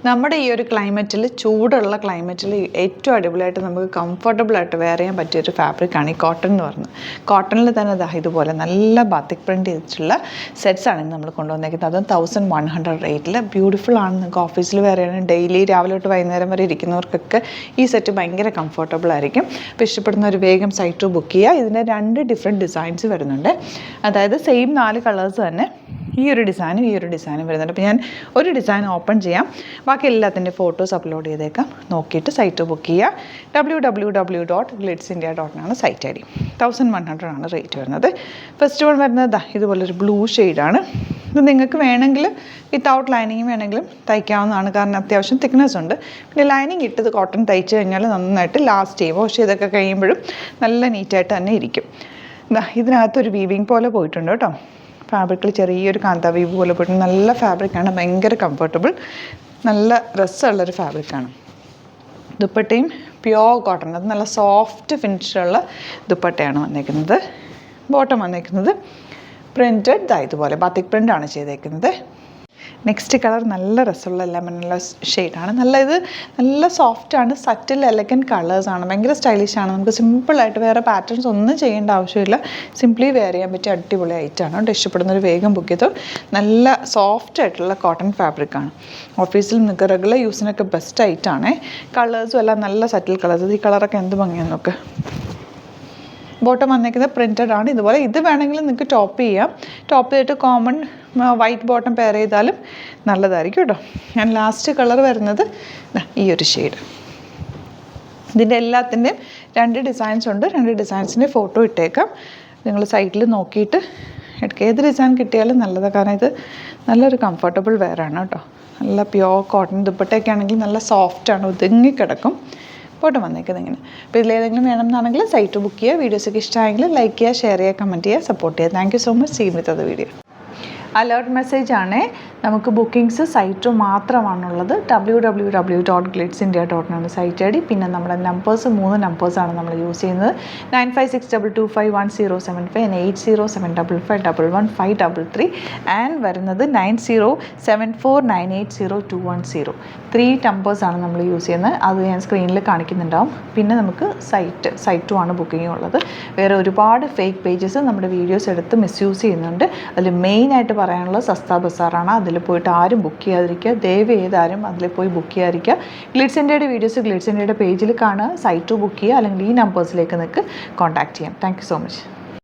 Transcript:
നമ്മുടെ ഈ ഒരു ക്ലൈമറ്റിൽ, ചൂടുള്ള ക്ലൈമറ്റിൽ ഏറ്റവും അടിപൊളിയായിട്ട് നമുക്ക് കംഫർട്ടബിളായിട്ട് വെയർ ചെയ്യാൻ പറ്റിയൊരു ഫാബ്രിക്കാണ് ഈ കോട്ടൺ എന്ന് പറയുന്നത്. കോട്ടണിൽ തന്നെ ഇതുപോലെ നല്ല ബാത്തിക് പ്രിൻറ്റ് ചെയ്തിട്ടുള്ള സെറ്റ്സാണ് നമ്മൾ കൊണ്ടുവന്നേക്കുന്നത്. അതും 1100 റേറ്റിൽ ബ്യൂട്ടിഫുൾ ആണ്. നിങ്ങൾക്ക് ഓഫീസിൽ വെയർ ചെയ്യണം, ഡെയിലി രാവിലെ തൊട്ട് വൈകുന്നേരം വരെ ഇരിക്കുന്നവർക്കൊക്കെ ഈ സെറ്റ് ഭയങ്കര കംഫർട്ടബിൾ ആയിരിക്കും. അപ്പോൾ ഇഷ്ടപ്പെടുന്നവർ വേഗം സൈറ്റ് ബുക്ക് ചെയ്യുക. ഇതിൻ്റെ 2 ഡിഫറെൻറ്റ് ഡിസൈൻസ് വരുന്നുണ്ട്. അതായത് സെയിം 4 കളേഴ്സ് തന്നെ ഈ ഒരു ഡിസൈനും വരുന്നുണ്ട്. അപ്പോൾ ഞാൻ ഒരു ഡിസൈൻ ഓപ്പൺ ചെയ്യാം, ബാക്കി എല്ലാത്തിൻ്റെ ഫോട്ടോസ് അപ്ലോഡ് ചെയ്തേക്കാം. നോക്കിയിട്ട് സൈറ്റ് ബുക്ക് ചെയ്യുക. www.glitzindia.in ആണ് സൈറ്റ് ID. 1100 ആണ് റേറ്റ് വരുന്നത്. ഫസ്റ്റ് വൺ വരുന്നത് ഇതുപോലൊരു ബ്ലൂ ഷെയ്ഡാണ്. ഇത് നിങ്ങൾക്ക് വേണമെങ്കിൽ വിത്തൗട്ട് ലൈനിങ് വേണമെങ്കിലും തയ്ക്കാവുന്നതാണ്, കാരണം അത്യാവശ്യം തിക്നെസ് ഉണ്ട്. പിന്നെ ലൈനിങ് ഇട്ടത് കോട്ടൺ തയ്ച്ച് കഴിഞ്ഞാൽ നന്നായിട്ട് ലാസ്റ്റ് ചെയ്യും. വാഷ് ചെയ്തൊക്കെ കഴിയുമ്പോഴും നല്ല നീറ്റായിട്ട് തന്നെ ഇരിക്കും. ഇതിനകത്തൊരു വീവിങ് പോലെ പോയിട്ടുണ്ട് കേട്ടോ. ഫാബ്രിക്കിൽ ചെറിയൊരു കാന്ത വീവ് പോലെ പോയിട്ട് നല്ല ഫാബ്രിക്കാണ്, ഭയങ്കര കംഫർട്ടബിൾ, നല്ല രസമുള്ളൊരു ഫാബ്രിക്കാണ്. ദുപ്പട്ടയും പ്യോർ കോട്ടൺ, അത് നല്ല സോഫ്റ്റ് ഫിനിഷുള്ള ദുപ്പട്ടയാണ് വന്നേക്കുന്നത്. ബോട്ടം വന്നേക്കുന്നത് പ്രിൻറ്റഡ് ഇതുപോലെ ബാത്തിക് പ്രിൻ്റാണ് ചെയ്തേക്കുന്നത്. നെക്സ്റ്റ് കളർ നല്ല രസമുള്ള ലെമണുള്ള ഷെയ്ഡാണ്. നല്ല സോഫ്റ്റാണ്, സറ്റിൽ എലഗൻറ്റ് കളേഴ്സാണ്, ഭയങ്കര സ്റ്റൈലിഷാണ്. നമുക്ക് സിമ്പിളായിട്ട് വേറെ പാറ്റേൺസ് ഒന്നും ചെയ്യേണ്ട ആവശ്യമില്ല, സിംപ്ലി വെയർ ചെയ്യാൻ പറ്റിയ അടിപൊളി ഐറ്റമാണ്. അതുകൊണ്ട് ഇഷ്ടപ്പെടുന്നൊരു വേഗം ബുക്ക് ചെയ്തോ. നല്ല സോഫ്റ്റ് ആയിട്ടുള്ള കോട്ടൺ ഫാബ്രിക്കാണ്. ഓഫീസിൽ നിങ്ങൾക്ക് റെഗുലർ യൂസിനൊക്കെ ബെസ്റ്റ് ഐറ്റമാണ്. കളേഴ്സും എല്ലാം നല്ല സറ്റിൽ കളേഴ്സ്. ഈ കളറൊക്കെ എന്ത് ഭംഗിയാന്ന് നോക്ക്. ബോട്ടം വന്നേക്കുന്നത് പ്രിൻറ്റഡ് ആണ്. ഇതുപോലെ ഇത് വേണമെങ്കിൽ നിങ്ങൾക്ക് ടോപ്പ് ചെയ്യാം. ടോപ്പ് ചെയ്തിട്ട് കോമൺ വൈറ്റ് ബോട്ടം പെയർ ചെയ്താലും നല്ലതായിരിക്കും കേട്ടോ. ഞാൻ ലാസ്റ്റ് കളർ വരുന്നത് ഈ ഒരു ഷെയ്ഡ്. ഇതിൻ്റെ എല്ലാത്തിൻ്റെയും 2 ഡിസൈൻസ് ഉണ്ട്. 2 ഡിസൈൻസിൻ്റെ ഫോട്ടോ ഇട്ടേക്കാം. നിങ്ങൾ സൈറ്റിൽ നോക്കിയിട്ട് എടുക്കുക. ഏത് ഡിസൈൻ കിട്ടിയാലും നല്ലതാണ്, കാരണം ഇത് നല്ലൊരു കംഫർട്ടബിൾ വെയറാണ് കേട്ടോ. നല്ല പ്യോർ കോട്ടൺ ദുപ്പട്ടയൊക്കെ ആണെങ്കിൽ നല്ല സോഫ്റ്റാണ്, ഒതുങ്ങിക്കിടക്കും. ഫോട്ടോ വന്നേക്കുന്നത് ഇങ്ങനെ. അപ്പോൾ ഇതിലേതെങ്കിലും വേണമെന്നാണെങ്കിൽ സൈറ്റ് ബുക്ക് ചെയ്യുക. വീഡിയോസൊക്കെ ഇഷ്ടമായെങ്കിൽ ലൈക്ക് ചെയ്യുക, ഷെയർ ചെയ്യുക, കമൻറ്റ് ചെയ്യുക, സപ്പോർട്ട് ചെയ്യുക. Thank you so much. See with the video. Alert മെസ്സേജാണ്. നമുക്ക് ബുക്കിംഗ്സ് സൈറ്റ് മാത്രമാണുള്ളത്. www.glitzindia.in ആണ് സൈറ്റ് ID. പിന്നെ നമ്മുടെ നമ്പേഴ്സ് 3 നമ്പേഴ്സാണ് നമ്മൾ യൂസ് ചെയ്യുന്നത്. 9562251075 and 8075551533 ആൻഡ് വരുന്നത് 9074980210. 3 നമ്പേഴ്സാണ് നമ്മൾ യൂസ് ചെയ്യുന്നത്. അത് ഞാൻ സ്ക്രീനിൽ കാണിക്കുന്നുണ്ടാവും. പിന്നെ നമുക്ക് സൈറ്റും ആണ് ബുക്കിംഗ് ഉള്ളത്. വേറെ ഒരുപാട് ഫേക്ക് പേജസ് നമ്മുടെ വീഡിയോസ് എടുത്ത് മിസ്യൂസ് ചെയ്യുന്നുണ്ട്. അതിൽ മെയിനായിട്ട് പറയാനുള്ളത് സസ്ത ബസാറാണ്. അതിൽ പോയിട്ട് ആരും ബുക്ക് ചെയ്യാതിരിക്കുക. ദയവ് ചെയ്താരും അതിൽ പോയി ബുക്ക് ചെയ്യാതിരിക്കുക. ഗ്ലിറ്റ്സ് ഇന്ത്യയുടെ വീഡിയോസ് ഗ്ലിറ്റ്സ് ഇന്ത്യയുടെ പേജിൽ കാണുക, സൈറ്റ് ബുക്ക് ചെയ്യുക, അല്ലെങ്കിൽ ഈ നമ്പേഴ്സിലേക്ക് നിങ്ങൾക്ക് കോൺടാക്ട് ചെയ്യാം. Thank you so much.